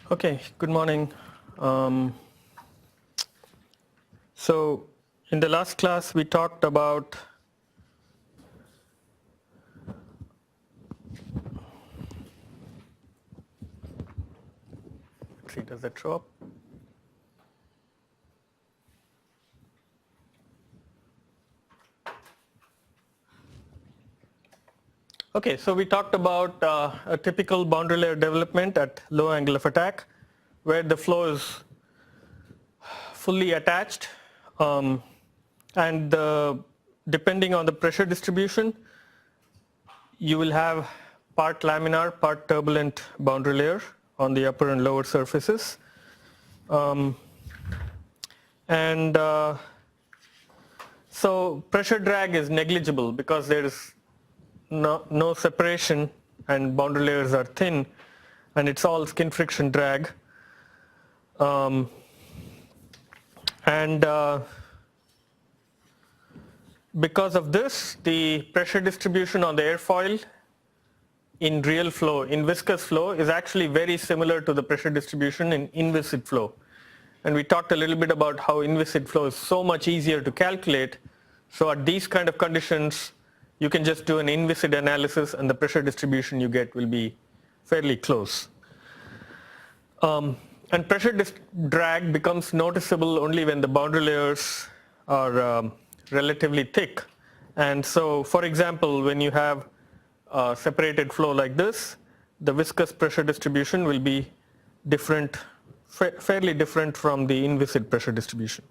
Okay, good morning. So in the last class we talked about does that show up? Okay, so we talked about a typical boundary layer development at low angle of attack where the flow is fully attached and depending on the pressure distribution you will have part laminar, part turbulent boundary layer on the upper and lower surfaces. So pressure drag is negligible because there is no separation and boundary layers are thin and it's all skin friction drag. Because of this, the pressure distribution on the airfoil in real flow, in viscous flow, is actually very similar to the pressure distribution in inviscid flow. And we talked a little bit about how inviscid flow is so much easier to calculate. So at these kind of conditions, you can just do an inviscid analysis and the pressure distribution you get will be fairly close. And pressure drag becomes noticeable only when the boundary layers are relatively thick. And so, for example, when you have a separated flow like this, the viscous pressure distribution will be different, fairly different from the inviscid pressure distribution.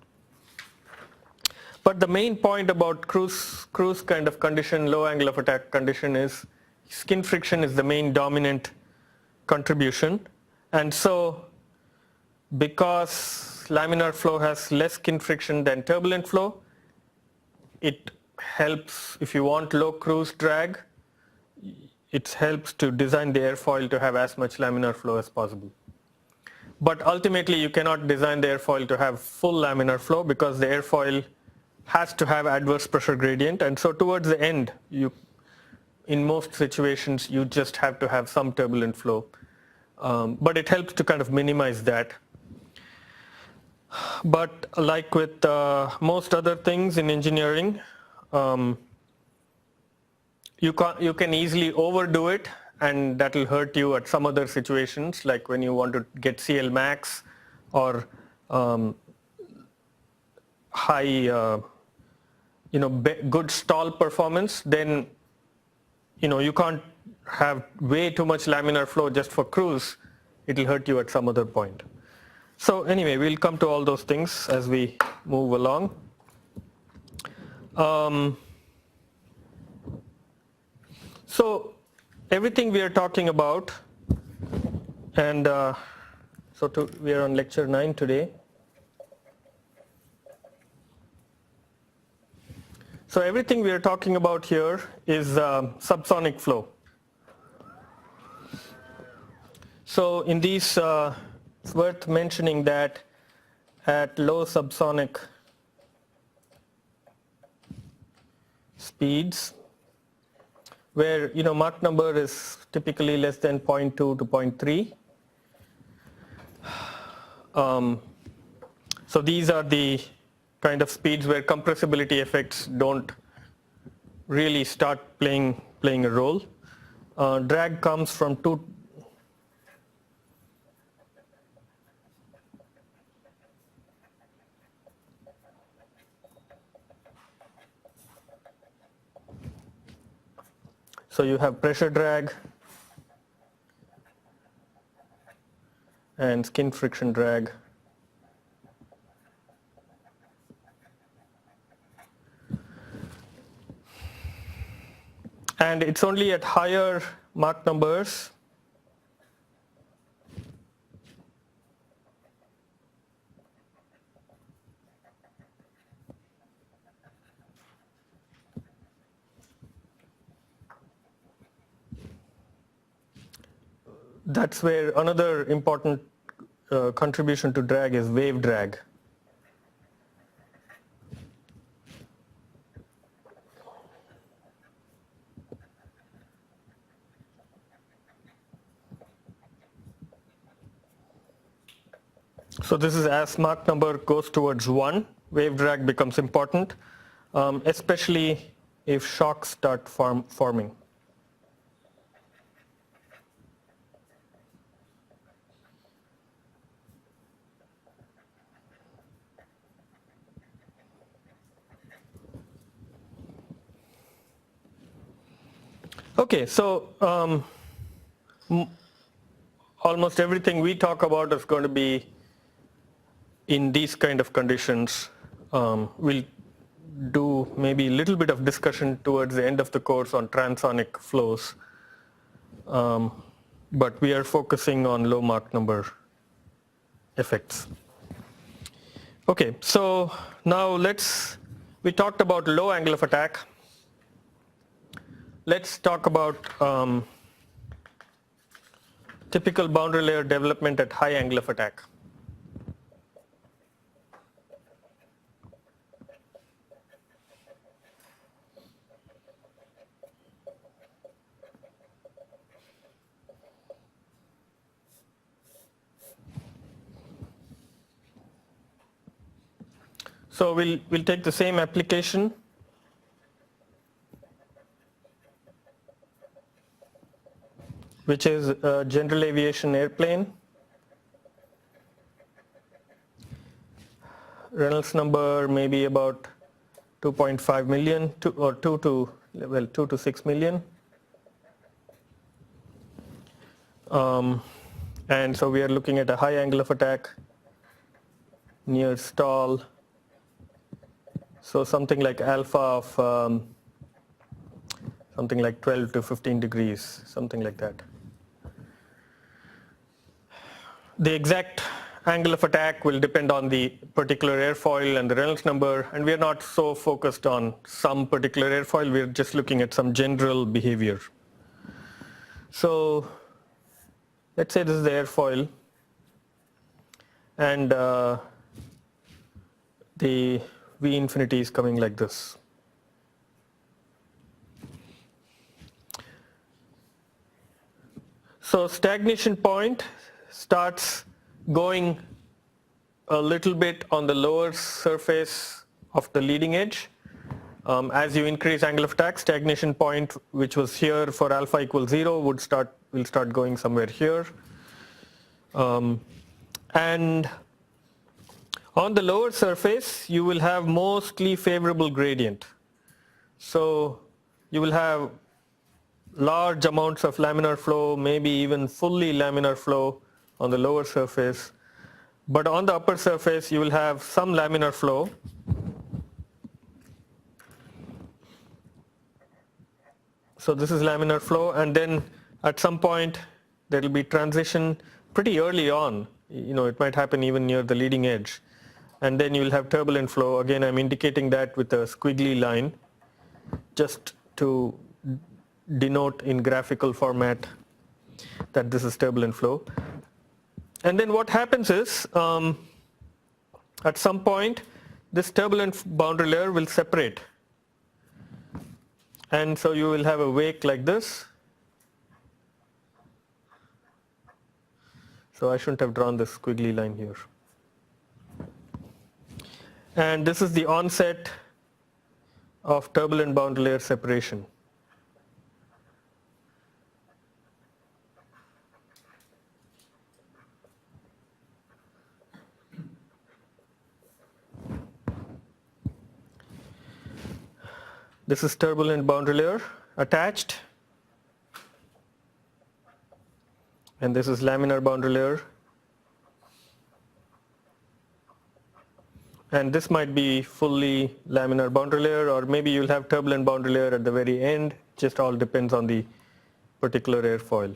But the main point about cruise kind of condition, low angle of attack condition, is skin friction is the main dominant contribution. And so because laminar flow has less skin friction than turbulent flow, it helps, if you want low cruise drag, it helps to design the airfoil to have as much laminar flow as possible. But ultimately you cannot design the airfoil to have full laminar flow because the airfoil has to have adverse pressure gradient, and so towards the end, in most situations, you just have to have some turbulent flow. But it helps to kind of minimize that. But like with most other things in engineering, you can easily overdo it, and that will hurt you at some other situations, like when you want to get CL max or high, good stall performance. Then, you can't have way too much laminar flow just for cruise. It will hurt you at some other point. So anyway, we'll come to all those things as we move along. So everything we are talking about, and we are on lecture 9 today. So everything we are talking about here is subsonic flow. So in these, it's worth mentioning that at low subsonic speeds, where Mach number is typically less than 0.2 to 0.3. So these are the kind of speeds where compressibility effects don't really start playing a role. Drag comes from two. So you have pressure drag and skin friction drag. And it's only at higher Mach numbers that's where another important contribution to drag is wave drag. So this is as Mach number goes towards 1, wave drag becomes important, especially if shocks start forming. Okay, so almost everything we talk about is going to be in these kind of conditions. We'll do maybe a little bit of discussion towards the end of the course on transonic flows, but we are focusing on low Mach number effects. Okay, so now we talked about low angle of attack. Let's talk about typical boundary layer development at high angle of attack. So we'll take the same application. Which is a general aviation airplane. Reynolds number maybe about 2.5 million or 2 to 6 million. And so we are looking at a high angle of attack near stall. So something like alpha of something like 12 to 15 degrees, something like that. The exact angle of attack will depend on the particular airfoil and the Reynolds number, and we are not so focused on some particular airfoil, we are just looking at some general behavior. So let's say this is the airfoil, and the V infinity is coming like this. So stagnation point starts going a little bit on the lower surface of the leading edge. As you increase angle of attack, stagnation point, which was here for alpha equals 0, will start going somewhere here. And on the lower surface, you will have mostly favorable gradient. So you will have large amounts of laminar flow, maybe even fully laminar flow on the lower surface. But on the upper surface, you will have some laminar flow. So this is laminar flow, and then at some point there will be transition pretty early on. It might happen even near the leading edge. And then you will have turbulent flow. Again, I'm indicating that with a squiggly line just to denote in graphical format that this is turbulent flow. And then what happens is, at some point, this turbulent boundary layer will separate. And so you will have a wake like this. So I shouldn't have drawn this squiggly line here. And this is the onset of turbulent boundary layer separation. This is turbulent boundary layer attached, and this is laminar boundary layer. And this might be fully laminar boundary layer, or maybe you'll have turbulent boundary layer at the very end. Just all depends on the particular airfoil.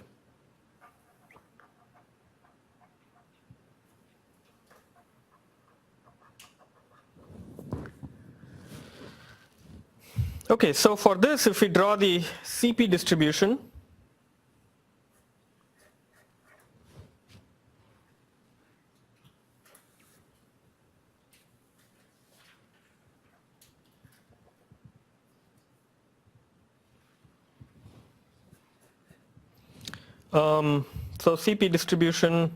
Okay, so for this, if we draw the CP distribution, so CP distribution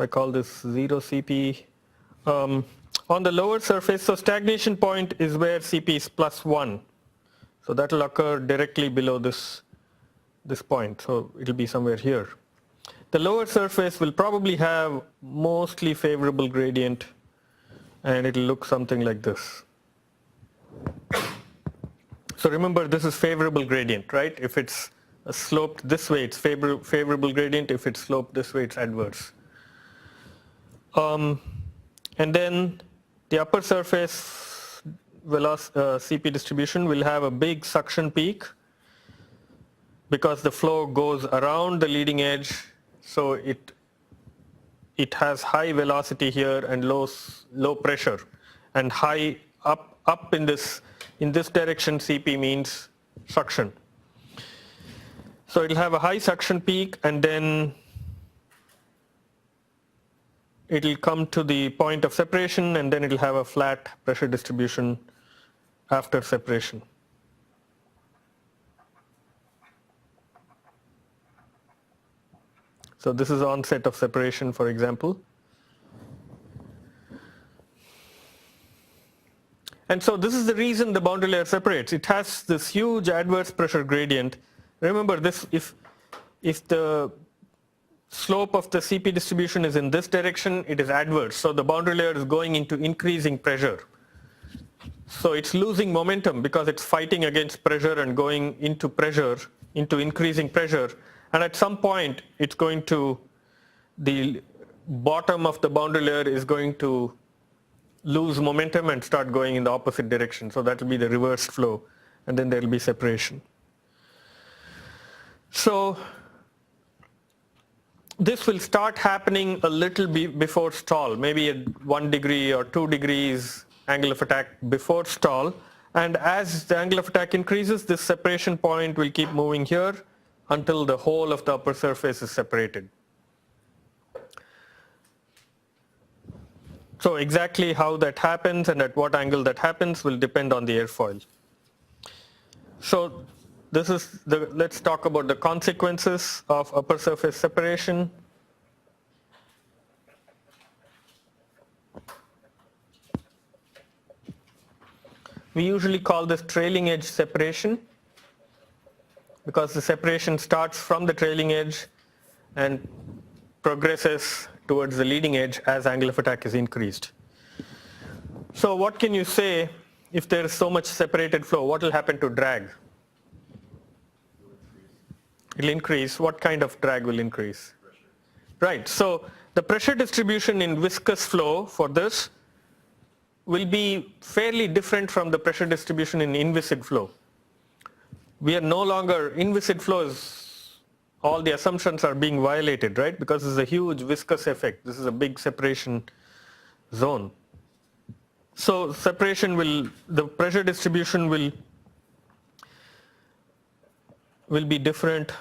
I call this 0 CP. On the lower surface, so stagnation point is where CP is +1. So that will occur directly below this point. So it will be somewhere here. The lower surface will probably have mostly favorable gradient, and it will look something like this. So remember, this is favorable gradient, right? If it's sloped this way, it's favorable gradient. If it's sloped this way, it's adverse. And then the upper surface CP distribution will have a big suction peak because the flow goes around the leading edge, so it has high velocity here and low pressure, and high up in this direction. CP means suction. So it'll have a high suction peak, and then it'll come to the point of separation, and then it'll have a flat pressure distribution after separation. So this is onset of separation, for example. And so this is the reason the boundary layer separates. It has this huge adverse pressure gradient. Remember this, if the slope of the CP distribution is in this direction, it is adverse. So the boundary layer is going into increasing pressure. So it's losing momentum because it's fighting against pressure and going into increasing pressure. And at some point, it's going to, the bottom of the boundary layer is going to lose momentum and start going in the opposite direction. So that will be the reversed flow, and then there will be separation. So this will start happening a little before stall, maybe at 1 degree or 2 degrees angle of attack before stall. And as the angle of attack increases, this separation point will keep moving here until the whole of the upper surface is separated. So exactly how that happens and at what angle that happens will depend on the airfoil. So this is let's talk about the consequences of upper surface separation. We usually call this trailing edge separation, because the separation starts from the trailing edge and progresses towards the leading edge as angle of attack is increased. So what can you say if there is so much separated flow? What will happen to drag? It will increase. What kind of drag will increase? Right. So the pressure distribution in viscous flow for this will be fairly different from the pressure distribution in inviscid flow. We are no longer, inviscid flows, all the assumptions are being violated, right? Because this is a huge viscous effect. This is a big separation zone. So separation the pressure distribution will be different.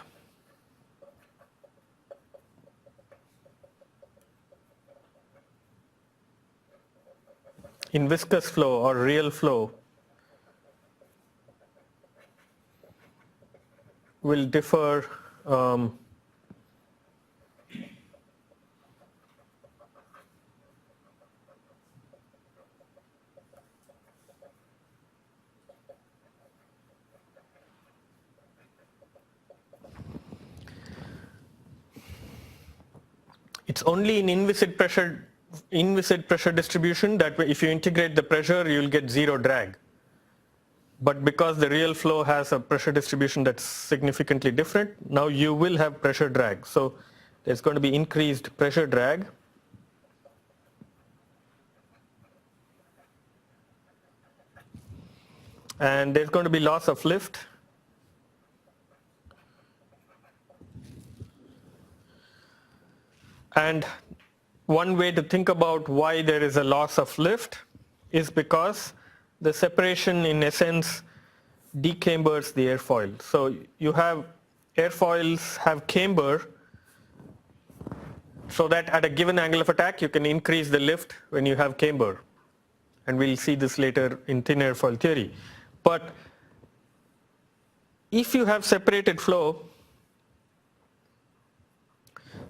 In viscous flow or real flow will differ it's only in inviscid pressure distribution that if you integrate the pressure, you'll get zero drag. But because the real flow has a pressure distribution that's significantly different, now you will have pressure drag. So there's going to be increased pressure drag. And there's going to be loss of lift. And one way to think about why there is a loss of lift is because the separation in essence decambers the airfoil. So you have airfoils have camber so that at a given angle of attack you can increase the lift when you have camber. And we'll see this later in thin airfoil theory. But if you have separated flow,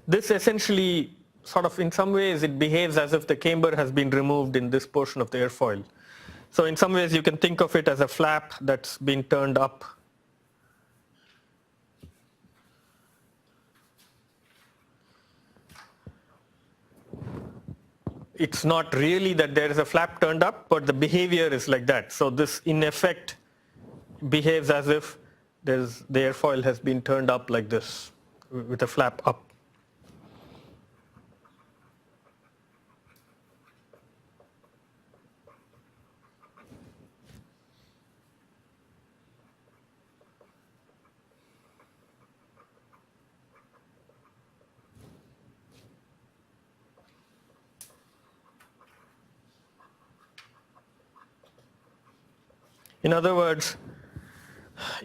this essentially sort of, in some ways, it behaves as if the camber has been removed in this portion of the airfoil. So in some ways, you can think of it as a flap that's been turned up. It's not really that there is a flap turned up, but the behavior is like that. So this, in effect, behaves as if the airfoil has been turned up like this, with a flap up. In other words,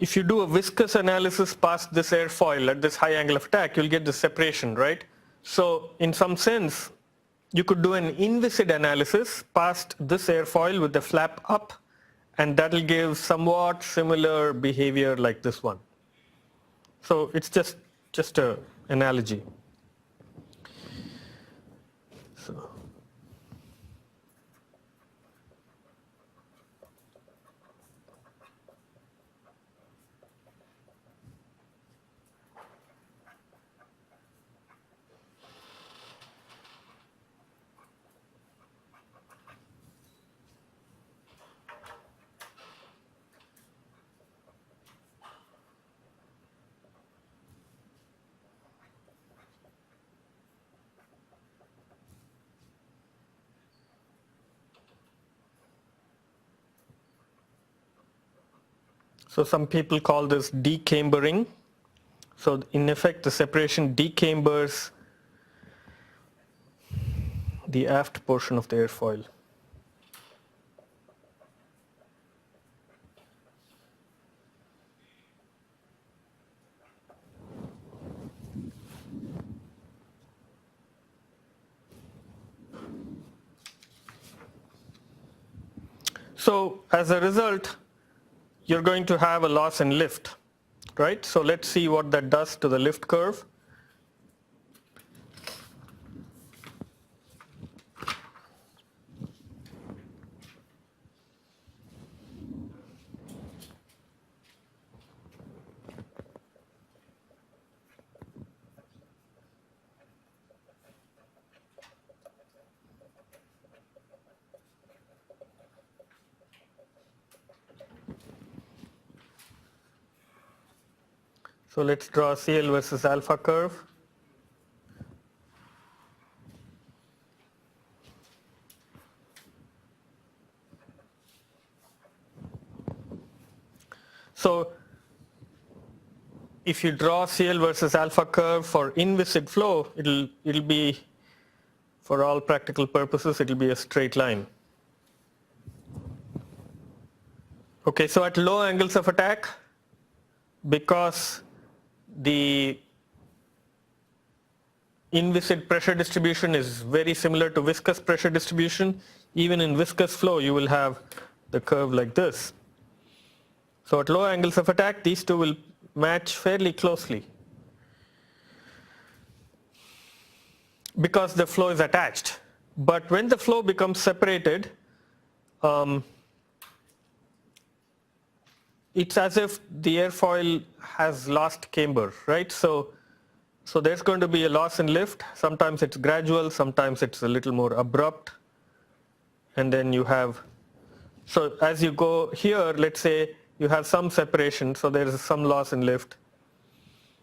if you do a viscous analysis past this airfoil at this high angle of attack, you'll get the separation, right? So in some sense, you could do an inviscid analysis past this airfoil with the flap up, and that'll give somewhat similar behavior like this one. So it's just an analogy. So. So some people call this decambering. So in effect, the separation decambers the aft portion of the airfoil. So as a result, you're going to have a loss in lift, right? So let's see what that does to the lift curve. So let's draw CL versus alpha curve. So if you draw CL versus alpha curve for inviscid flow, it'll be, for all practical purposes, it'll be a straight line. Okay, so at low angles of attack, because the inviscid pressure distribution is very similar to viscous pressure distribution, even in viscous flow you will have the curve like this. So at low angles of attack, these two will match fairly closely because the flow is attached. But when the flow becomes separated, it's as if the airfoil has lost camber, right? So there's going to be a loss in lift. Sometimes it's gradual, sometimes it's a little more abrupt. And then you have, so as you go here, let's say you have some separation, so there is some loss in lift.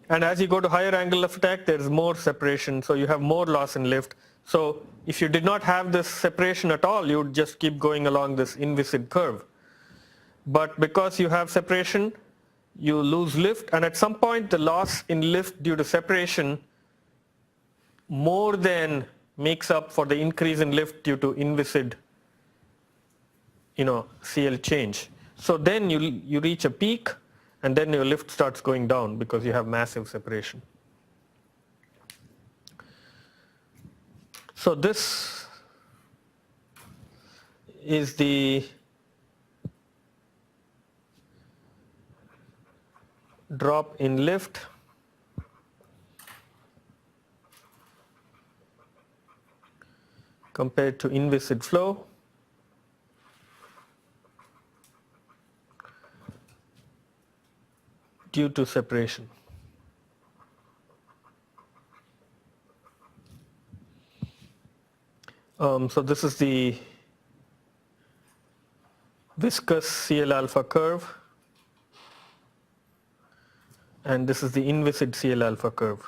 And as you go to higher angle of attack, there's more separation, so you have more loss in lift. So if you did not have this separation at all, you would just keep going along this inviscid curve. But because you have separation, you lose lift, and at some point the loss in lift due to separation more than makes up for the increase in lift due to inviscid, CL change. So then you reach a peak, and then your lift starts going down because you have massive separation. So this is the drop in lift. compared to inviscid flow. Due to separation. So this is the viscous CL alpha curve, and this is the inviscid CL alpha curve.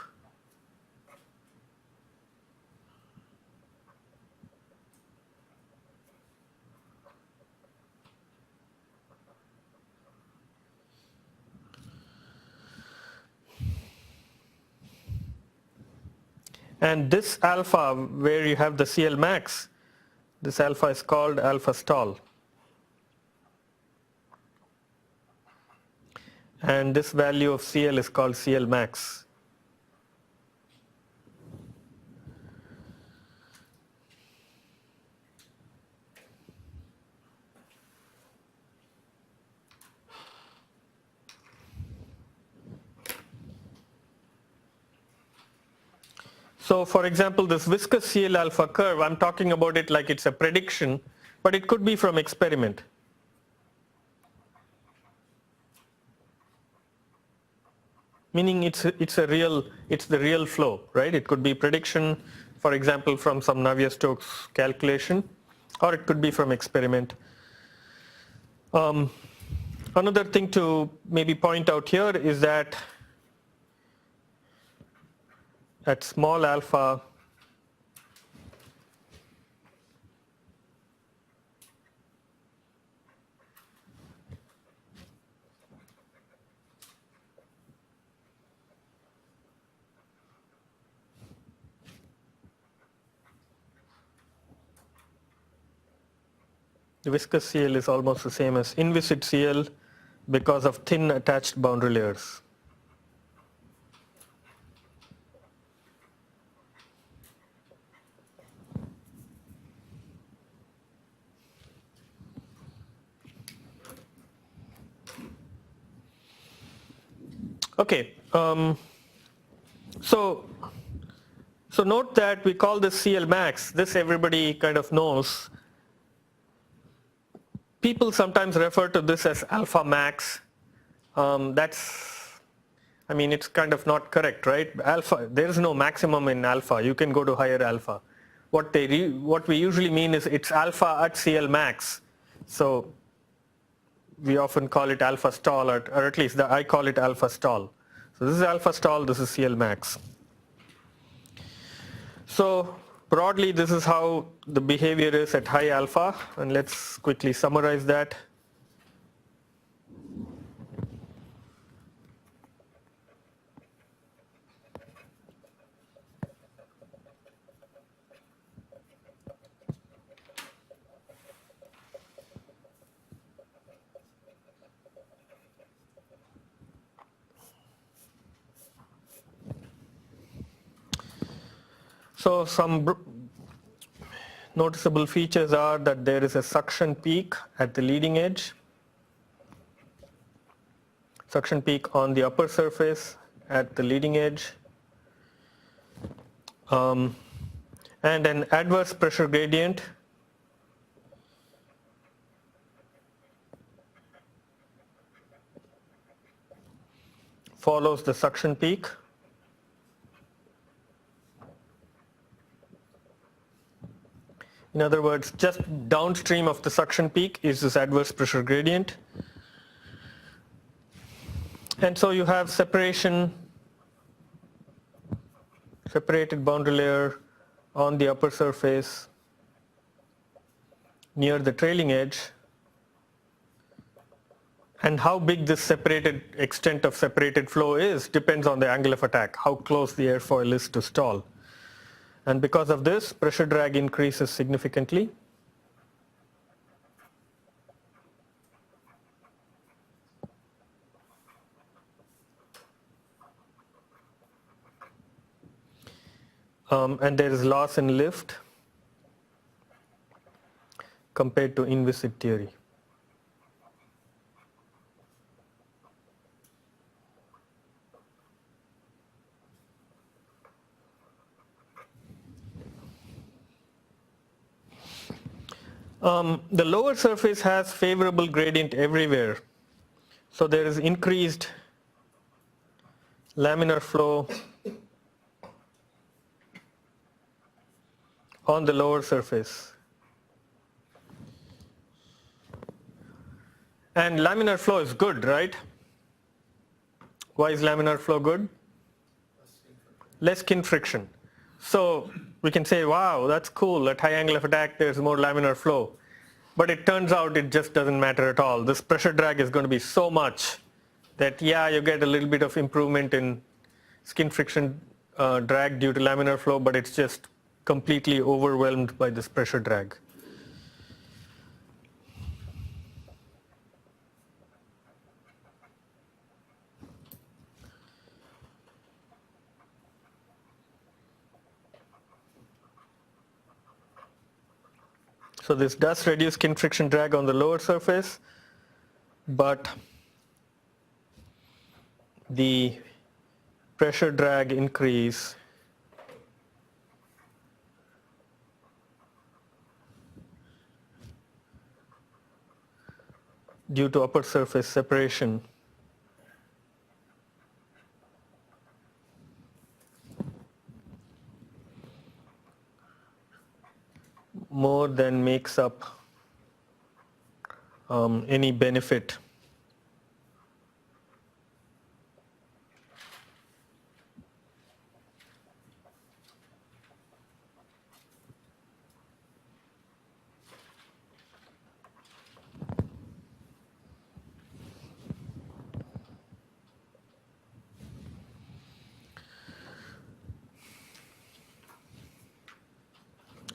And this alpha, where you have the CL max, this alpha is called alpha stall. And this value of CL is called CL max. So for example, this viscous CL alpha curve, I'm talking about it like it's a prediction, but it could be from experiment. Meaning it's the real flow, right? It could be prediction, for example, from some Navier-Stokes calculation, or it could be from experiment. Another thing to maybe point out here is that at small alpha, the viscous CL is almost the same as inviscid CL because of thin attached boundary layers. Okay, so note that we call this CL max. This everybody kind of knows. People sometimes refer to this as alpha max. It's kind of not correct, right? Alpha, there is no maximum in alpha. You can go to higher alpha. What we usually mean is it's alpha at CL max. So we often call it alpha stall, or at least I call it alpha stall. So this is alpha stall, this is CL max. So broadly, this is how the behavior is at high alpha, and let's quickly summarize that. So some noticeable features are that there is a suction peak at the leading edge, suction peak on the upper surface at the leading edge, and an adverse pressure gradient follows the suction peak. In other words, just downstream of the suction peak is this adverse pressure gradient. And so you have separated boundary layer on the upper surface near the trailing edge. And how big this extent of separated flow is depends on the angle of attack, how close the airfoil is to stall. And because of this, pressure drag increases significantly. And there is loss in lift compared to inviscid theory. The lower surface has favorable gradient everywhere. So there is increased laminar flow on the lower surface. And laminar flow is good, right? Why is laminar flow good? Less skin friction. So we can say, wow, that's cool. At high angle of attack, there's more laminar flow. But it turns out it just doesn't matter at all. This pressure drag is going to be so much that, yeah, you get a little bit of improvement in skin friction drag due to laminar flow, but it's just completely overwhelmed by this pressure drag. So this does reduce skin friction drag on the lower surface, but the pressure drag increase due to upper surface separation more than makes up any benefit.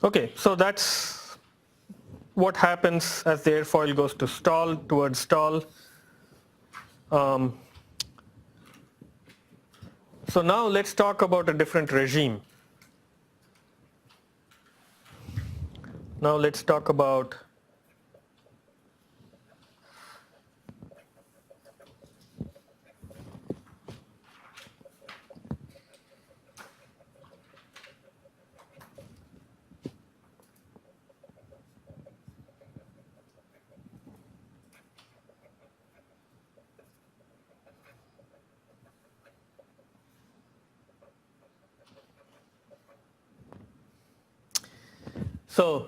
Okay, so that's what happens as the airfoil goes to stall, towards stall. So now let's talk about a different regime. Now let's talk about So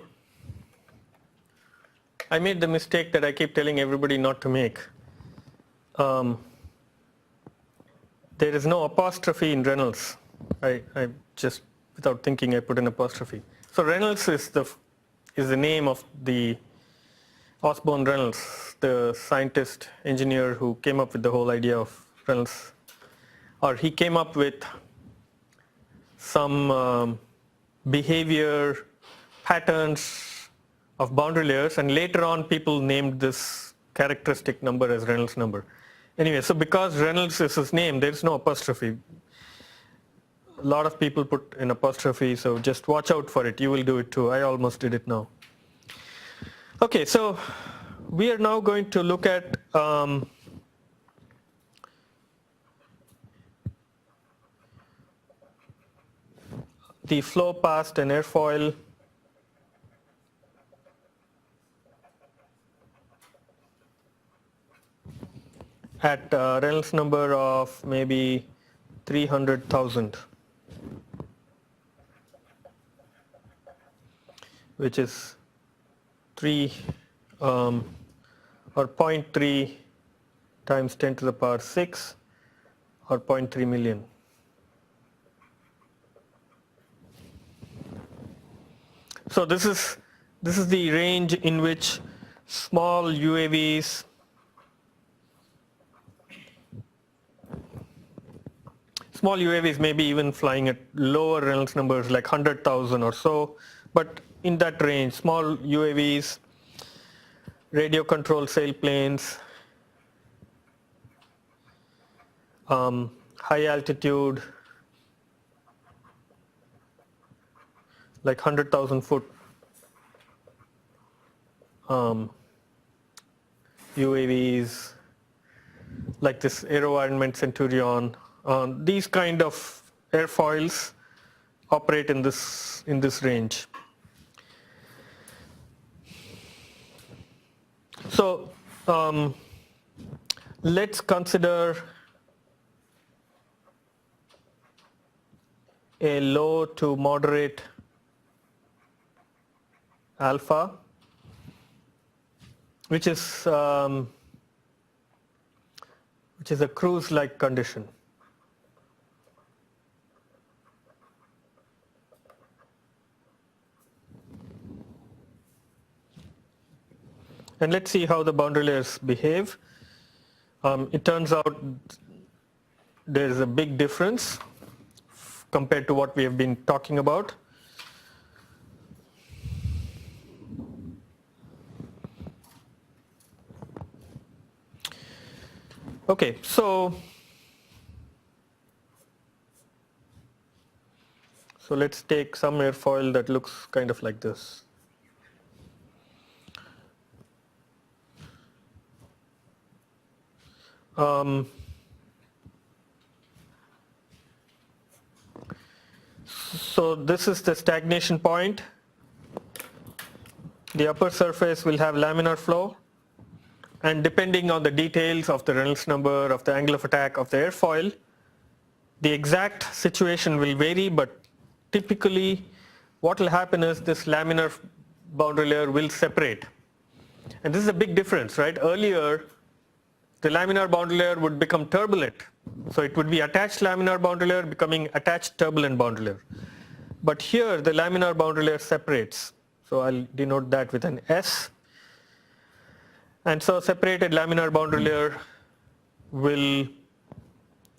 I made the mistake that I keep telling everybody not to make. There is no apostrophe in Reynolds. I just, without thinking, I put an apostrophe. So Reynolds is the name of the Osborne Reynolds, the scientist, engineer who came up with the whole idea of Reynolds. Or he came up with some behavior patterns of boundary layers, and later on people named this characteristic number as Reynolds number. Anyway, so because Reynolds is his name, there is no apostrophe. A lot of people put an apostrophe, so just watch out for it. You will do it too. I almost did it now. Okay, so we are now going to look at the flow past an airfoil at Reynolds number of maybe 300,000, which is 3 or 0.3 times 10 to the power 6 or 0.3 million. So this is the range in which small UAVs may be even flying at lower Reynolds numbers like 100,000 or so, but in that range, small UAVs, radio controlled sailplanes, high altitude, like 100,000 foot UAVs, like this AeroVironment Centurion. These kind of airfoils operate in this range. So let's consider a low to moderate alpha, which is a cruise-like condition. And let's see how the boundary layers behave. It turns out there is a big difference compared to what we have been talking about. Okay, so let's take some airfoil that looks kind of like this. So this is the stagnation point. The upper surface will have laminar flow, and depending on the details of the Reynolds number, of the angle of attack of the airfoil, the exact situation will vary, but typically what will happen is this laminar boundary layer will separate. And this is a big difference, right? Earlier, the laminar boundary layer would become turbulent. So it would be attached laminar boundary layer becoming attached turbulent boundary layer. But here the laminar boundary layer separates. So I'll denote that with an S. And so separated laminar boundary layer will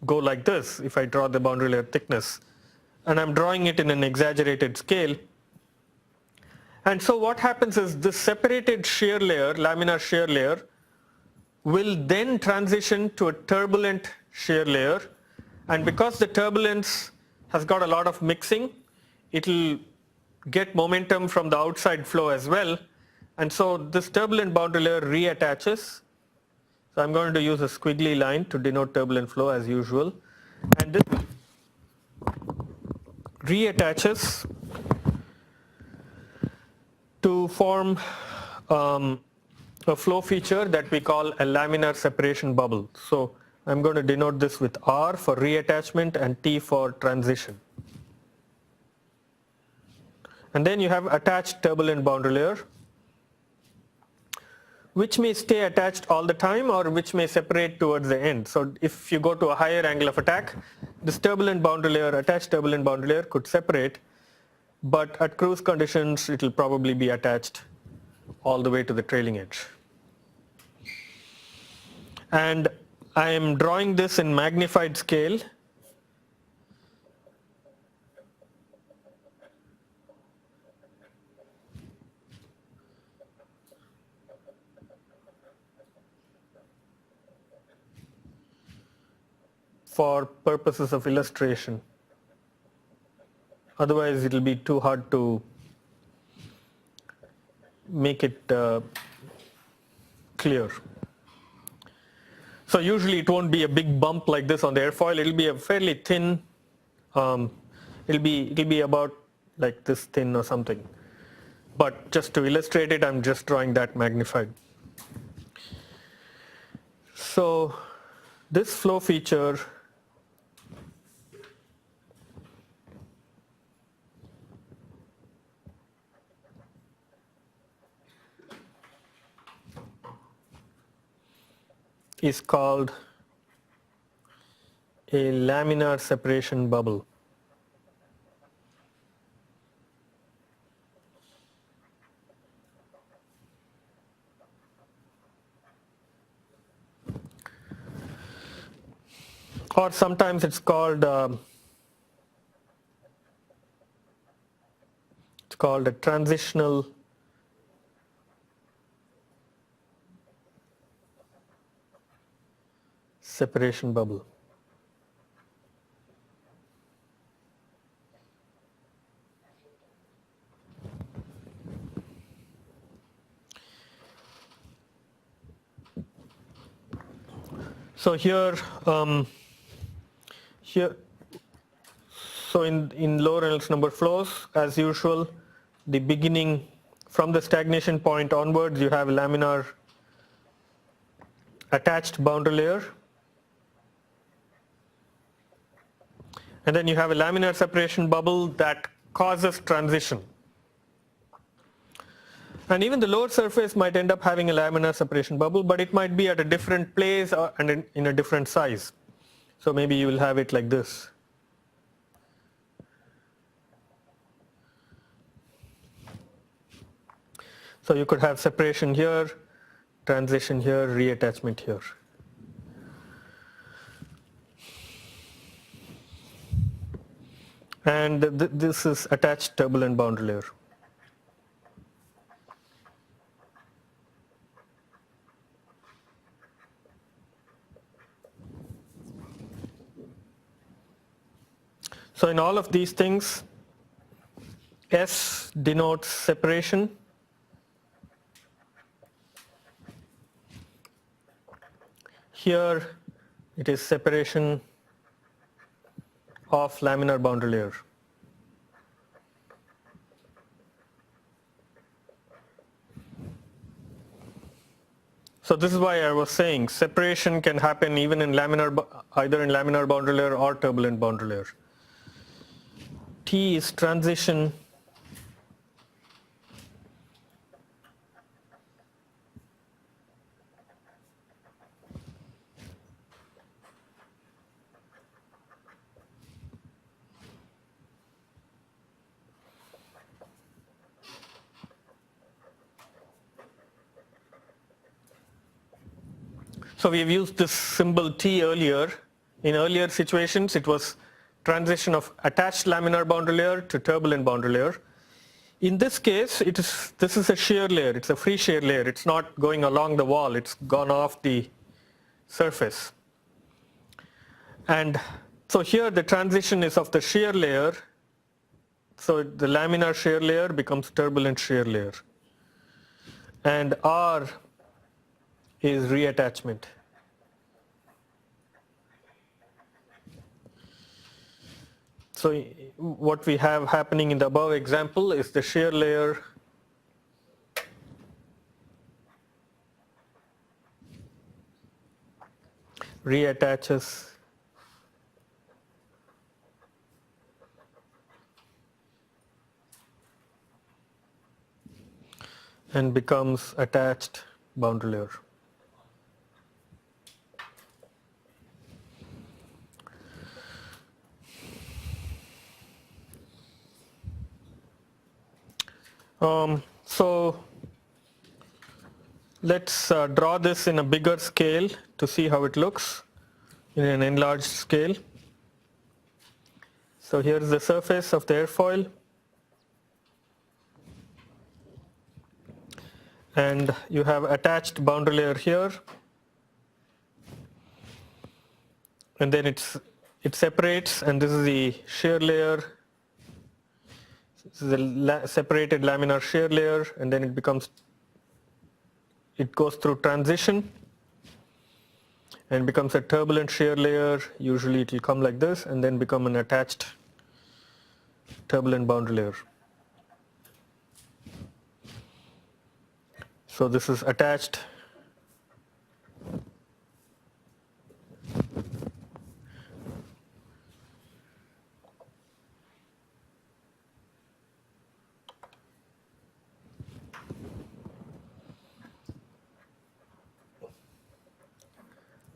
go like this if I draw the boundary layer thickness. And I'm drawing it in an exaggerated scale. And so what happens is this separated shear layer, laminar shear layer, will then transition to a turbulent shear layer. And because the turbulence has got a lot of mixing, it will get momentum from the outside flow as well. And so this turbulent boundary layer reattaches. So I'm going to use a squiggly line to denote turbulent flow as usual. And this reattaches to form a flow feature that we call a laminar separation bubble. So I'm going to denote this with R for reattachment and T for transition. And then you have attached turbulent boundary layer, which may stay attached all the time or which may separate towards the end. So if you go to a higher angle of attack, this turbulent boundary layer, attached turbulent boundary layer could separate, but at cruise conditions it will probably be attached all the way to the trailing edge. And I am drawing this in magnified scale. For purposes of illustration. Otherwise it will be too hard to make it clear. So usually it won't be a big bump like this on the airfoil. It'll be a fairly thin, it'll be about like this thin or something. But just to illustrate it, I'm just drawing that magnified. So this flow feature is called a laminar separation bubble. Or sometimes it's called a transitional separation bubble. So here, so in low Reynolds number flows, as usual, the beginning from the stagnation point onwards, you have laminar attached boundary layer. And then you have a laminar separation bubble that causes transition. And even the lower surface might end up having a laminar separation bubble, but it might be at a different place and in a different size. So maybe you will have it like this. So you could have separation here, transition here, reattachment here. And this is attached turbulent boundary layer. So in all of these things, S denotes separation. Here it is separation of laminar boundary layer. So this is why I was saying separation can happen even in either in laminar boundary layer or turbulent boundary layer. T is transition So we've used this symbol T earlier. In earlier situations, it was transition of attached laminar boundary layer to turbulent boundary layer. In this case, this is a shear layer. It's a free shear layer. It's not going along the wall. It's gone off the surface. And so here the transition is of the shear layer. So the laminar shear layer becomes turbulent shear layer. And R is reattachment. So what we have happening in the above example is the shear layer reattaches and becomes attached boundary layer. So let's draw this in a bigger scale to see how it looks in an enlarged scale. So here's the surface of the airfoil, and you have attached boundary layer here, and then it separates, and this is the shear layer. This is a separated laminar shear layer, and then it goes through transition and becomes a turbulent shear layer. Usually it will come like this and then become an attached turbulent boundary layer. So this is attached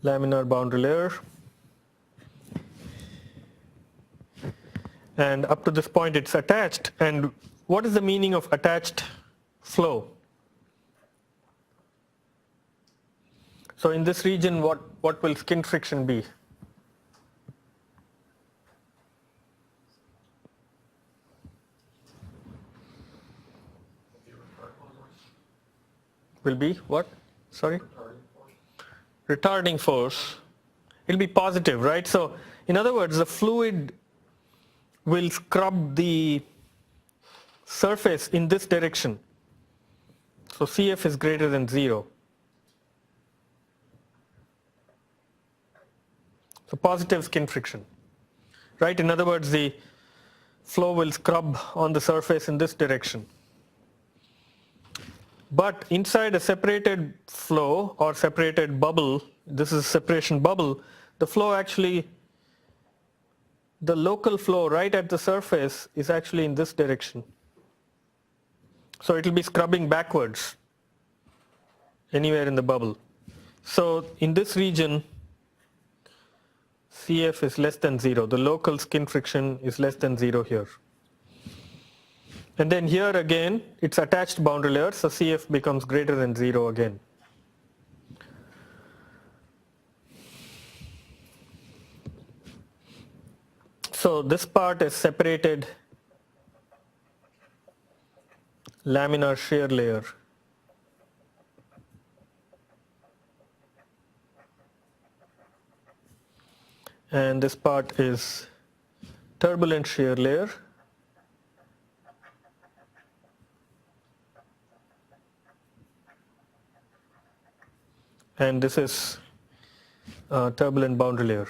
laminar boundary layer, and up to this point it's attached. And what is the meaning of attached flow? So in this region, what will skin friction be? Will be what? Sorry? Retarding force. It'll be positive, right? So in other words, the fluid will scrub the surface in this direction. So CF is greater than 0. So positive skin friction, right? In other words, the flow will scrub on the surface in this direction. But inside a separated flow or separated bubble, this is separation bubble, the flow actually, the local flow right at the surface is actually in this direction. So it will be scrubbing backwards anywhere in the bubble. So in this region, CF is less than 0. The local skin friction is less than 0 here. And then here again, it's attached boundary layer, so CF becomes greater than 0 again. So this part is separated laminar shear layer. And this part is turbulent shear layer. And this is turbulent boundary layer.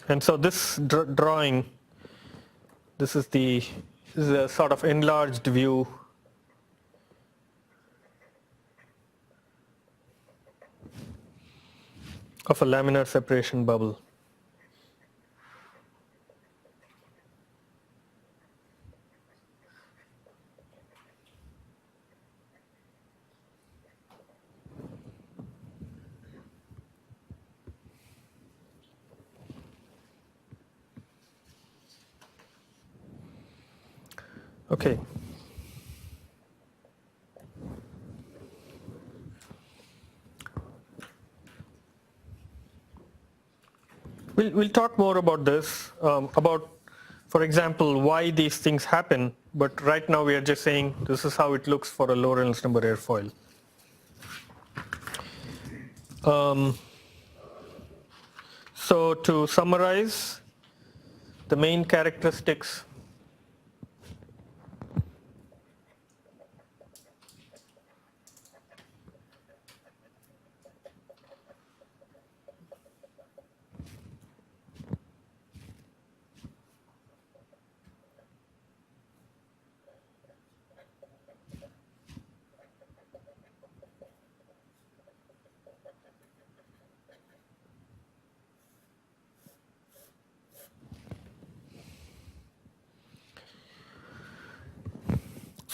And so this drawing, this is a sort of enlarged view of a laminar separation bubble. Okay. We'll talk more about this, about, for example, why these things happen, but right now we are just saying this is how it looks for a low Reynolds number airfoil. So to summarize, the main characteristics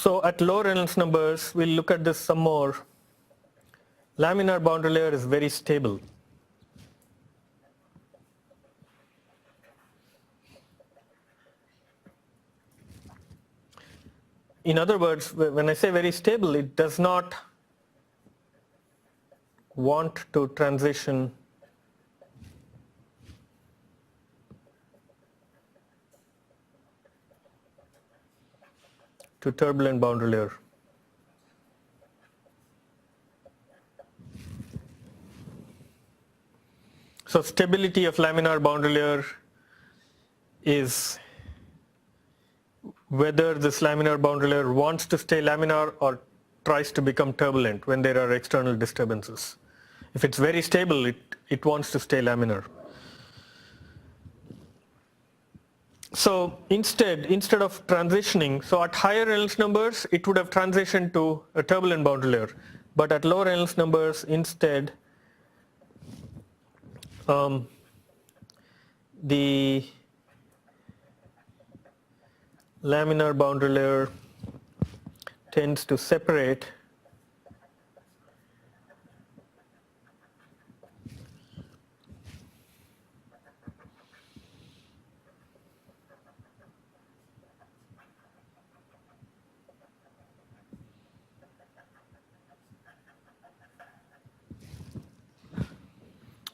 So at low Reynolds numbers, we'll look at this some more. Laminar boundary layer is very stable. In other words, when I say very stable, it does not want to transition to turbulent boundary layer. So stability of laminar boundary layer is whether this laminar boundary layer wants to stay laminar or tries to become turbulent when there are external disturbances. If it's very stable, it wants to stay laminar. So instead of transitioning, so at higher Reynolds numbers, it would have transitioned to a turbulent boundary layer. But at low Reynolds numbers, instead, the laminar boundary layer tends to separate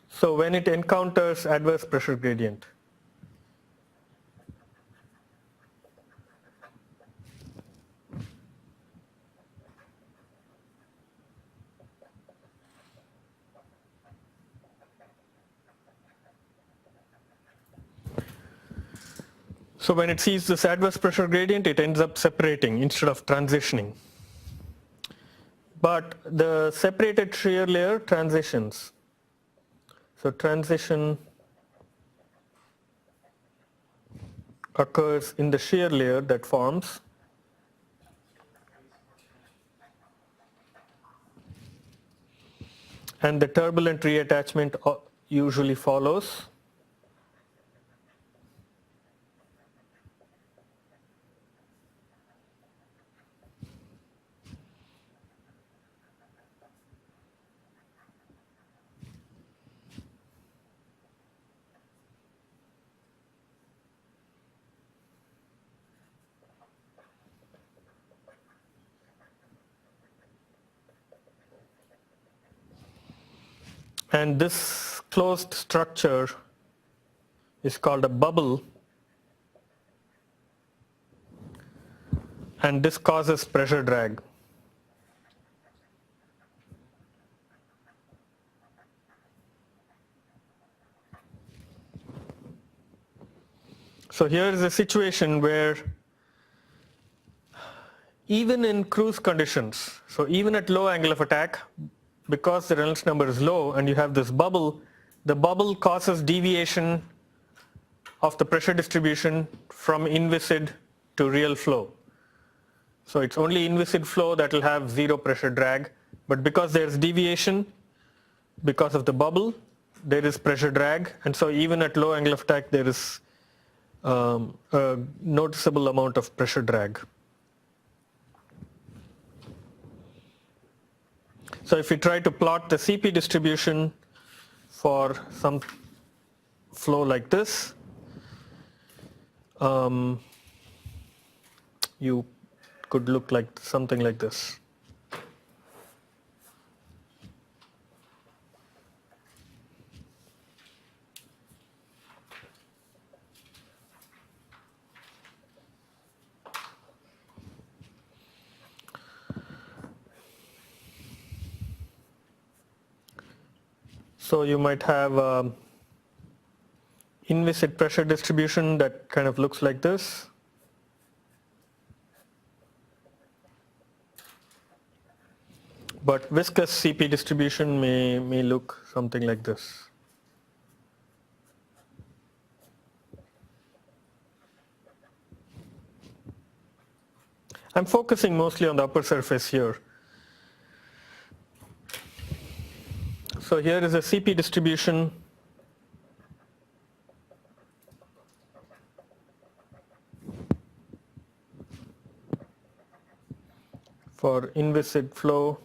so when it encounters adverse pressure gradient. So when it sees this adverse pressure gradient, it ends up separating instead of transitioning. But the separated shear layer transitions. So transition occurs in the shear layer that forms. And the turbulent reattachment usually follows. And this closed structure is called a bubble, and this causes pressure drag. So here is a situation where even in cruise conditions, so even at low angle of attack, because the Reynolds number is low and you have this bubble, the bubble causes deviation of the pressure distribution from inviscid to real flow. So it's only inviscid flow that will have zero pressure drag, but because there's deviation, because of the bubble, there is pressure drag, and so even at low angle of attack there is a noticeable amount of pressure drag. So if we try to plot the CP distribution for some flow like this, you could look like something like this. So you might have inviscid pressure distribution that kind of looks like this. But viscous CP distribution may look something like this. I'm focusing mostly on the upper surface here. So here is a CP distribution for inviscid flow.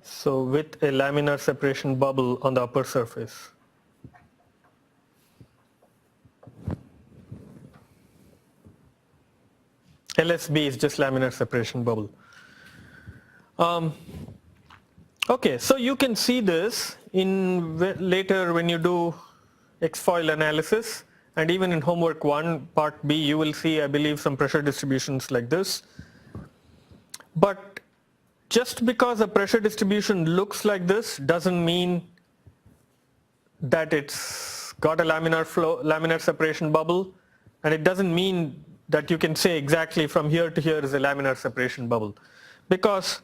So with a laminar separation bubble on the upper surface. LSB is just laminar separation bubble. Okay, so you can see this in later when you do X-foil analysis, and even in homework 1 part B you will see, I believe, some pressure distributions like this. But just because a pressure distribution looks like this doesn't mean that it's got a laminar flow, laminar separation bubble, and it doesn't mean that you can say exactly from here to here is a laminar separation bubble. Because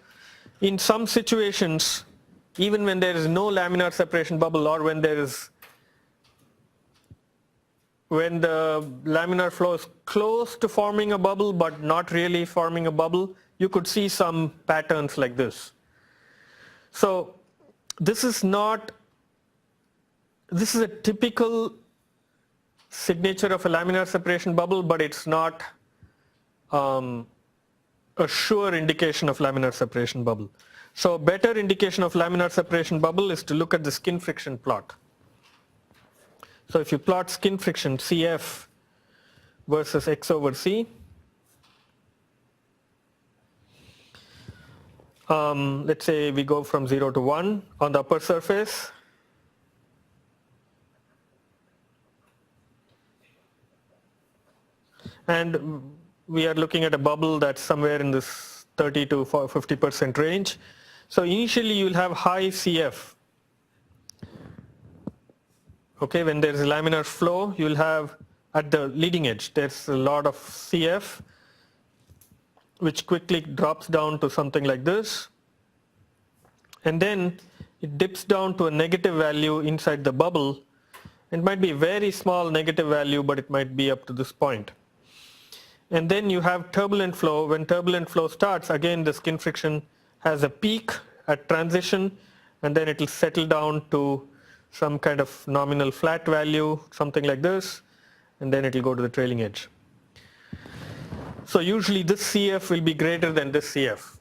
in some situations, even when there is no laminar separation bubble, or when the laminar flow is close to forming a bubble but not really forming a bubble, you could see some patterns like this. So this is a typical signature of a laminar separation bubble, but it's not a sure indication of laminar separation bubble. So a better indication of laminar separation bubble is to look at the skin friction plot. So if you plot skin friction CF versus X over C, let's say we go from 0 to 1 on the upper surface. And we are looking at a bubble that's somewhere in this 30 to 50% range. So initially you'll have high CF. Okay, when there's a laminar flow, you'll have at the leading edge, there's a lot of CF. which quickly drops down to something like this. And then it dips down to a negative value inside the bubble. It might be a very small negative value, but it might be up to this point. And then you have turbulent flow. When turbulent flow starts, again the skin friction has a peak at transition, and then it will settle down to some kind of nominal flat value, something like this, and then it will go to the trailing edge. So usually this CF will be greater than this CF,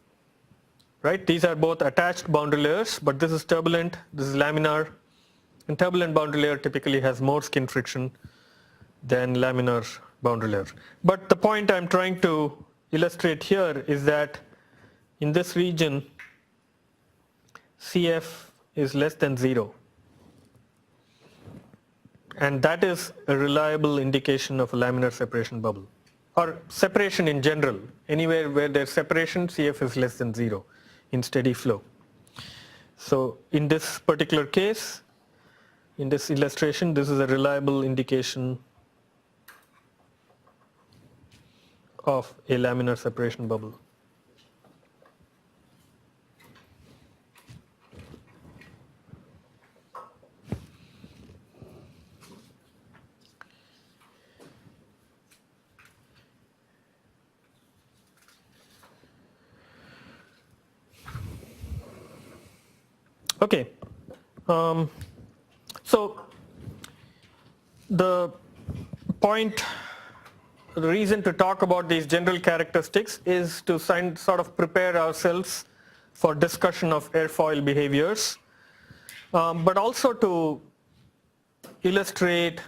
right? These are both attached boundary layers, but this is turbulent, this is laminar, and turbulent boundary layer typically has more skin friction than laminar boundary layer. But the point I'm trying to illustrate here is that in this region, CF is less than 0. And that is a reliable indication of a laminar separation bubble, or separation in general. Anywhere where there's separation, CF is less than 0 in steady flow. So in this particular case, in this illustration, this is a reliable indication of a laminar separation bubble. Okay, so the reason to talk about these general characteristics is to sort of prepare ourselves for discussion of airfoil behaviors, but also to illustrate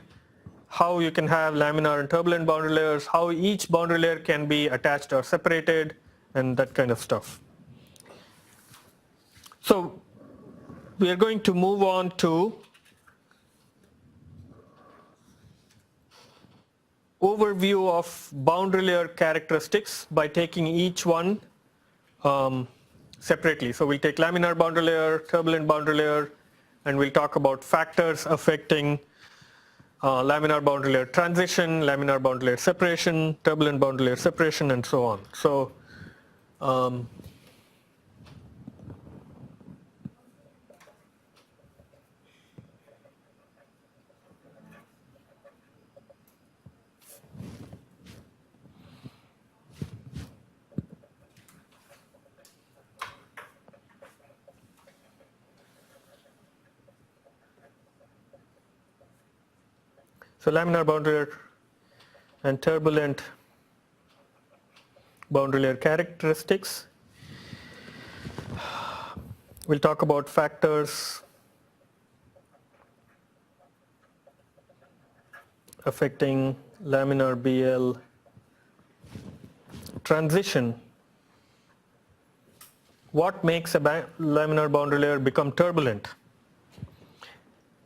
how you can have laminar and turbulent boundary layers, how each boundary layer can be attached or separated, and that kind of stuff. So we are going to move on to overview of boundary layer characteristics by taking each one separately. So we'll take laminar boundary layer, turbulent boundary layer, and we'll talk about factors affecting laminar boundary layer transition, laminar boundary layer separation, turbulent boundary layer separation, and so on. So laminar boundary layer and turbulent boundary layer characteristics. We'll talk about factors affecting laminar BL transition. What makes a laminar boundary layer become turbulent?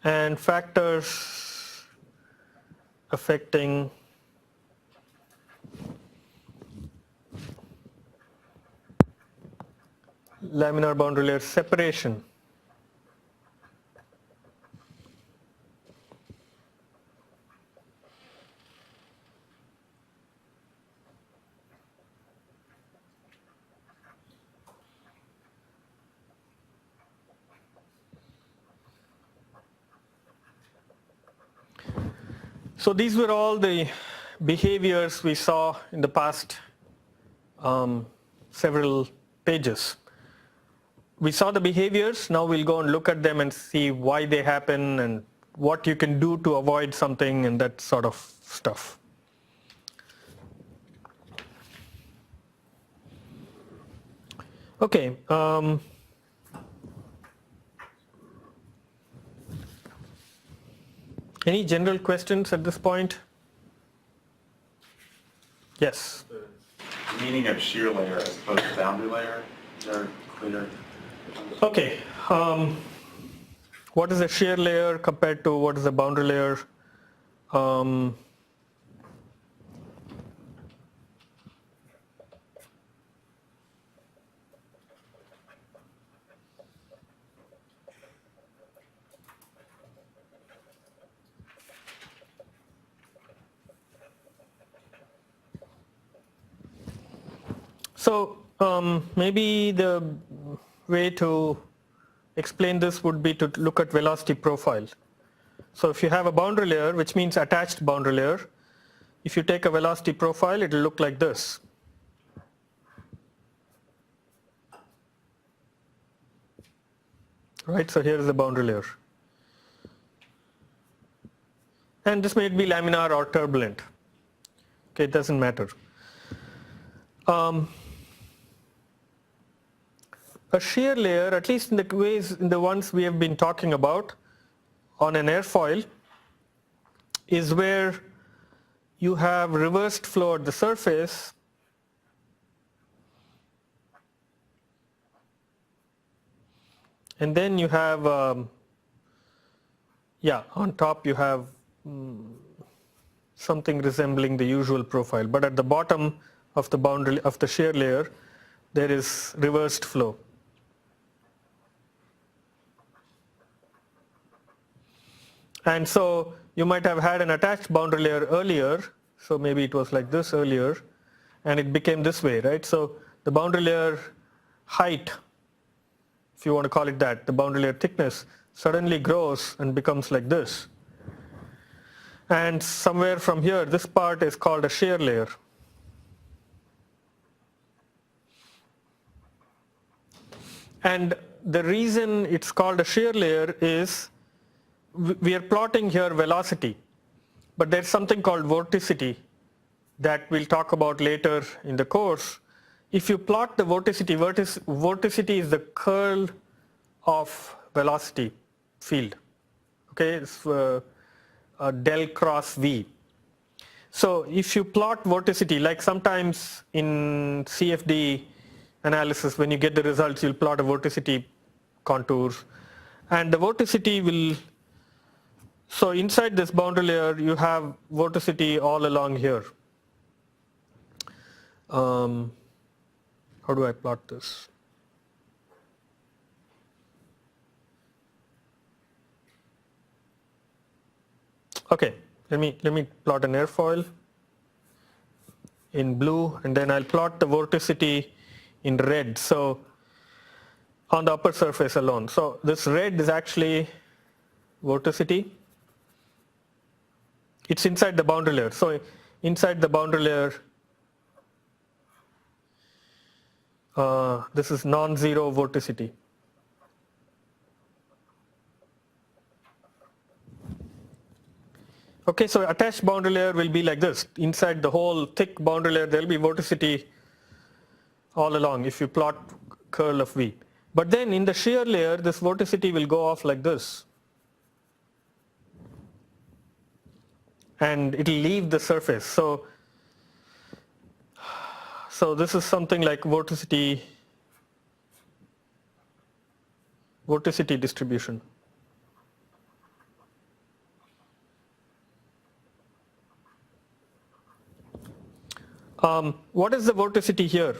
And factors affecting laminar boundary layer separation. So these were all the behaviors we saw in the past several pages. We saw the behaviors, now we'll go and look at them and see why they happen and what you can do to avoid something and that sort of stuff. Okay. Any general questions at this point? Yes. The meaning of shear layer as opposed to boundary layer, is there clear? Okay. What is a shear layer compared to what is a boundary layer? So maybe the way to explain this would be to look at velocity profile. So if you have a boundary layer, which means attached boundary layer, if you take a velocity profile, it will look like this. Right, so here is the boundary layer. And this may be laminar or turbulent. Okay, it doesn't matter. A shear layer, at least in the ones we have been talking about on an airfoil, is where you have reversed flow at the surface and then you have on top you have something resembling the usual profile, but at the bottom of the boundary of the shear layer there is reversed flow. And so you might have had an attached boundary layer earlier, so maybe it was like this earlier, and it became this way, right? So the boundary layer height, if you want to call it that, the boundary layer thickness suddenly grows and becomes like this. And somewhere from here, this part is called a shear layer. And the reason it's called a shear layer is we are plotting here velocity, but there's something called vorticity that we'll talk about later in the course. If you plot the vorticity, vorticity is the curl of velocity field. Okay, it's del cross V. So if you plot vorticity, like sometimes in CFD analysis, when you get the results, you'll plot a vorticity contours, and the vorticity will. So inside this boundary layer, you have vorticity all along here. How do I plot this? Okay, let me plot an airfoil in blue, and then I'll plot the vorticity in red. So on the upper surface alone. So this red is actually vorticity. It's inside the boundary layer. So inside the boundary layer, this is non-zero vorticity. Okay, so attached boundary layer will be like this. Inside the whole thick boundary layer, there will be vorticity all along if you plot curl of V. But then in the shear layer, this vorticity will go off like this. And it will leave the surface. So this is something like vorticity distribution. What is the vorticity here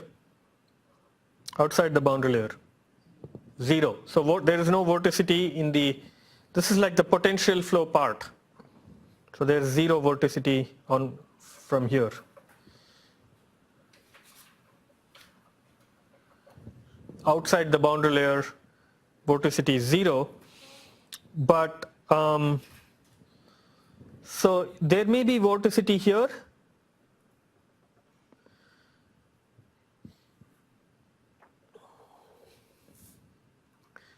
outside the boundary layer? 0. So there is no vorticity in this is like the potential flow part. So there is 0 vorticity from here. Outside the boundary layer, vorticity is 0, but so there may be vorticity here.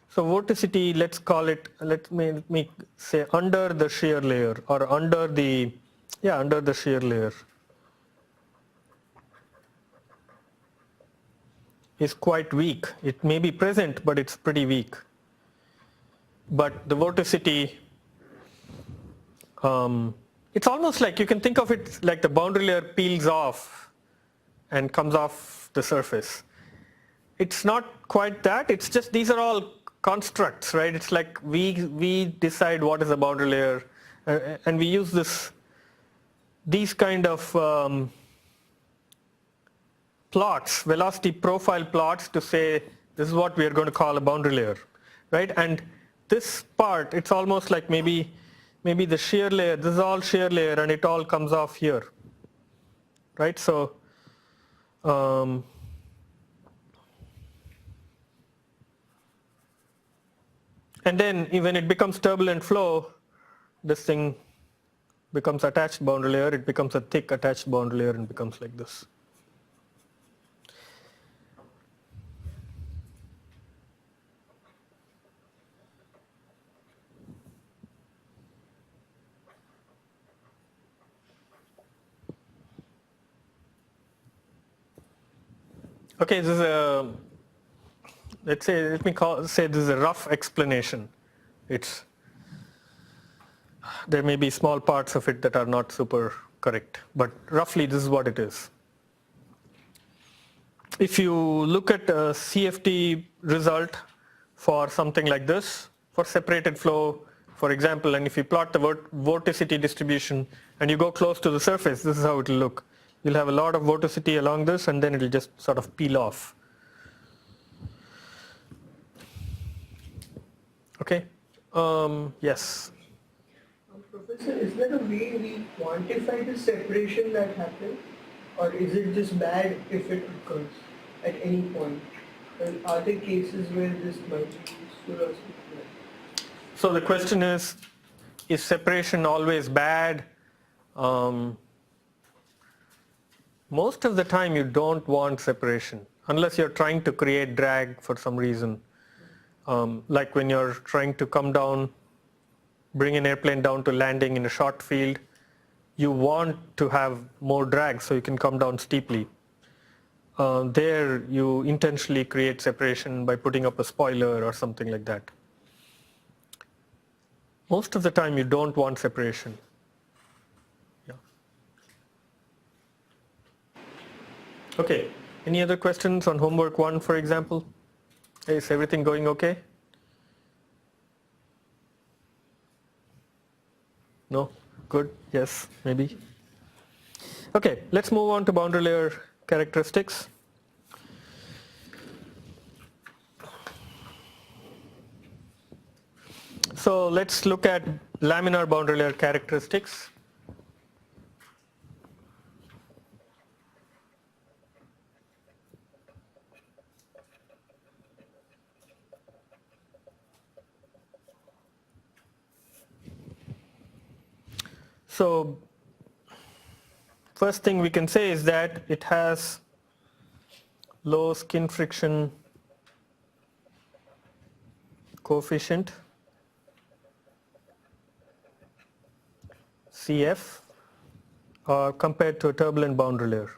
So vorticity, let's call it, let me say under the shear layer, or under the shear layer is quite weak. It may be present, but it's pretty weak. But the vorticity, it's almost like you can think of it like the boundary layer peels off and comes off the surface. It's not quite that, it's just these are all constructs, right? It's like we decide what is a boundary layer, and we use these kind of plots, velocity profile plots, to say this is what we are going to call a boundary layer, right? And this part, it's almost like maybe the shear layer, this is all shear layer, and it all comes off here, right? So And then when it becomes turbulent flow, this thing becomes attached boundary layer, it becomes a thick attached boundary layer and becomes like this. Okay, this is a, let me say this is a rough explanation. There may be small parts of it that are not super correct, but roughly this is what it is. If you look at a CFD result for something like this, for separated flow, for example, and if you plot the vorticity distribution and you go close to the surface, this is how it will look. You'll have a lot of vorticity along this and then it will just sort of peel off. Okay, yes? Professor, is there a way we quantify the separation that happens? Or is it just bad if it occurs at any point? And are there cases where this might be useful or something like that? So the question is separation always bad? Most of the time you don't want separation unless you're trying to create drag for some reason. Like when you're trying to come down, bring an airplane down to landing in a short field, you want to have more drag so you can come down steeply. There you intentionally create separation by putting up a spoiler or something like that. Most of the time you don't want separation. Yeah. Okay, any other questions on homework 1, for example? Is everything going okay? No? Good? Yes? Maybe? Okay, let's move on to boundary layer characteristics. So let's look at laminar boundary layer characteristics. So first thing we can say is that it has low skin friction coefficient, CF, compared to a turbulent boundary layer.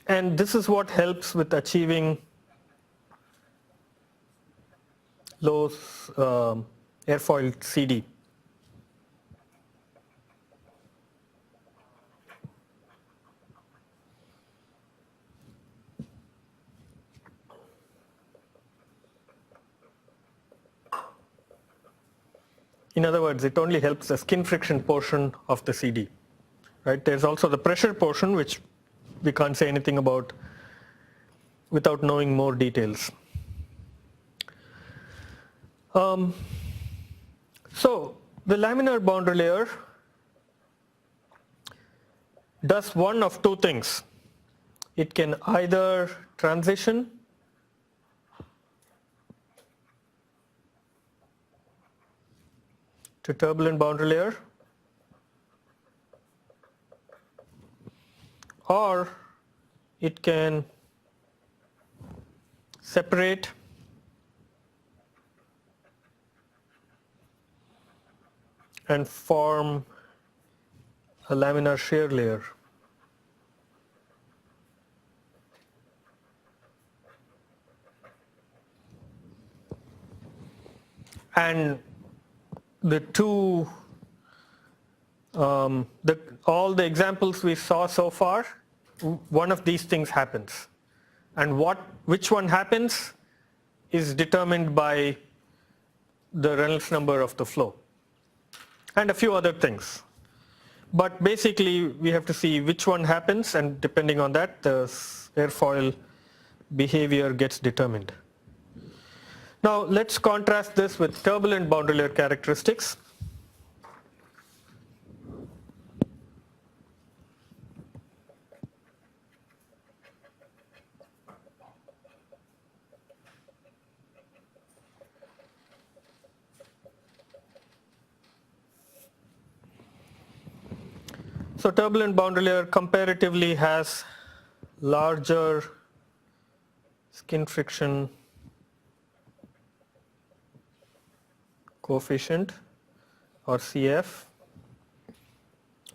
And this is what helps with achieving low airfoil CD. In other words, it only helps the skin friction portion of the CD. Right? There's also the pressure portion, which we can't say anything about without knowing more details. So the laminar boundary layer does one of two things. It can either transition to turbulent boundary layer, or it can separate and form a laminar shear layer. And the two, all the examples we saw so far, one of these things happens. And which one happens is determined by the Reynolds number of the flow and a few other things. But basically we have to see which one happens, and depending on that the airfoil behavior gets determined. Now let's contrast this with turbulent boundary layer characteristics. So turbulent boundary layer comparatively has larger skin friction coefficient or CF,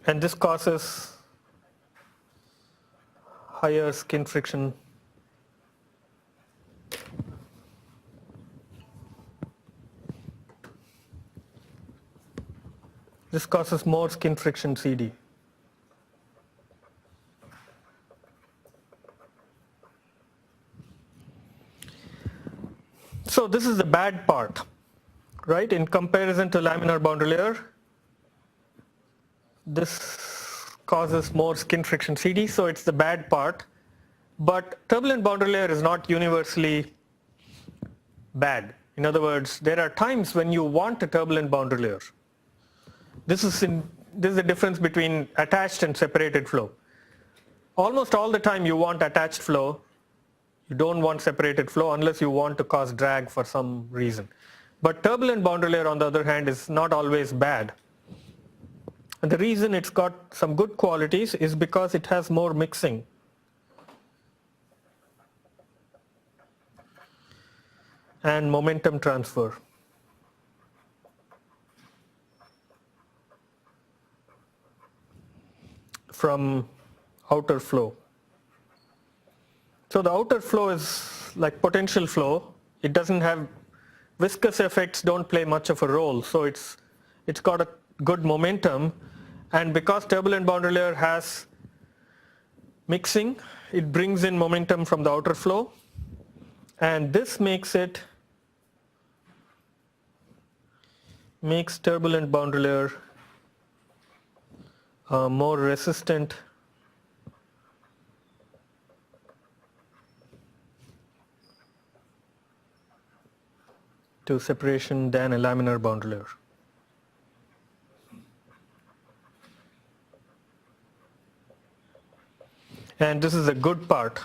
and this causes higher skin friction more skin friction CD. So this is the bad part, right? In comparison to laminar boundary layer, this causes more skin friction CD, so it's the bad part. But turbulent boundary layer is not universally bad. In other words, there are times when you want a turbulent boundary layer. This is the difference between attached and separated flow. Almost all the time you want attached flow. You don't want separated flow unless you want to cause drag for some reason. But turbulent boundary layer, on the other hand, is not always bad. And the reason it's got some good qualities is because it has more mixing. And momentum transfer. From outer flow. So the outer flow is like potential flow. It doesn't have, viscous effects don't play much of a role. So it's got a good momentum, and because turbulent boundary layer has mixing, it brings in momentum from the outer flow, and this makes turbulent boundary layer more resistant to separation than a laminar boundary layer. And this is a good part.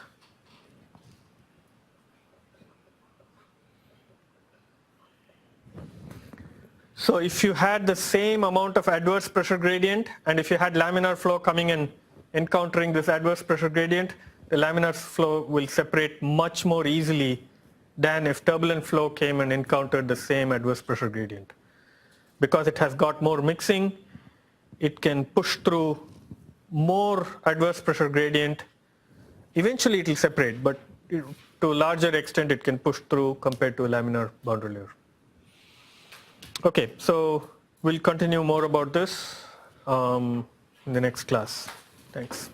So if you had the same amount of adverse pressure gradient, and if you had laminar flow coming and encountering this adverse pressure gradient, the laminar flow will separate much more easily than if turbulent flow came and encountered the same adverse pressure gradient. Because it has got more mixing, it can push through more adverse pressure gradient. Eventually it will separate, but to a larger extent it can push through compared to a laminar boundary layer. Okay, so we'll continue more about this in the next class. Thanks.